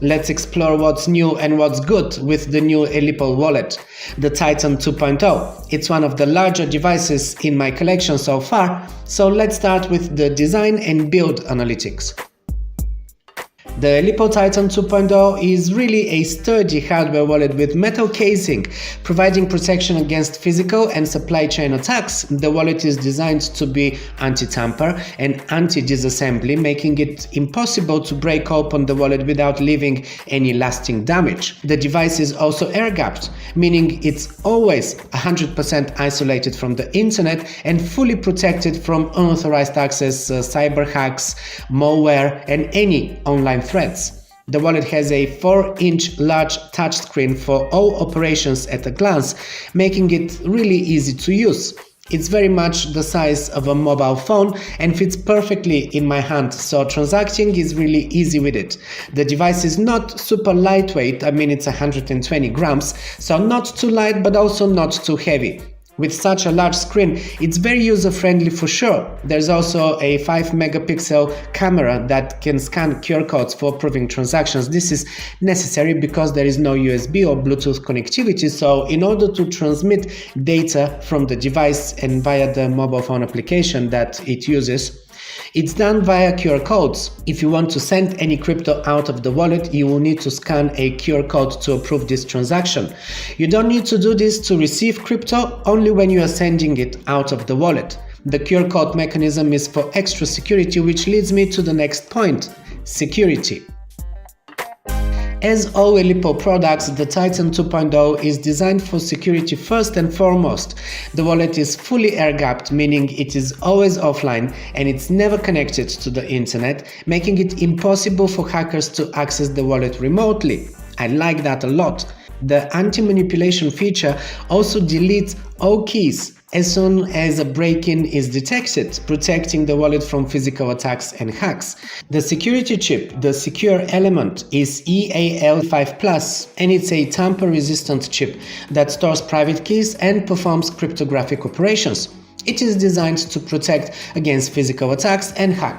Let's explore what's new and what's good with the new Ellipal wallet, the Titan 2.0. It's one of the larger devices in my collection so far, so let's start with the design and build analytics. The Ellipal Titan 2.0 is really a sturdy hardware wallet with metal casing, providing protection against physical and supply chain attacks. The wallet is designed to be anti-tamper and anti-disassembly, making it impossible to break open the wallet without leaving any lasting damage. The device is also air-gapped, meaning it's always 100% isolated from the internet and fully protected from unauthorized access, cyber hacks, malware, and any online threats. The wallet has a 4-inch large touchscreen for all operations at a glance, making it really easy to use. It's very much the size of a mobile phone and fits perfectly in my hand, so transacting is really easy with it. The device is not super lightweight, I mean it's 120 grams, so not too light but also not too heavy. With such a large screen, it's very user-friendly for sure. There's also a 5-megapixel camera that can scan QR codes for approving transactions. This is necessary because there is no USB or Bluetooth connectivity, so in order to transmit data from the device and via the mobile phone application that it uses, it's done via QR codes. If you want to send any crypto out of the wallet, you will need to scan a QR code to approve this transaction. You don't need to do this to receive crypto, only when you are sending it out of the wallet. The QR code mechanism is for extra security, which leads me to the next point: security. As all Ellipal products, the Titan 2.0 is designed for security first and foremost. The wallet is fully air-gapped, meaning it is always offline and it's never connected to the internet, making it impossible for hackers to access the wallet remotely. I like that a lot. The anti-manipulation feature also deletes all keys as soon as a break-in is detected, protecting the wallet from physical attacks and hacks. The security chip, the secure element, is EAL5+, and it's a tamper-resistant chip that stores private keys and performs cryptographic operations. It is designed to protect against physical attacks and hacks.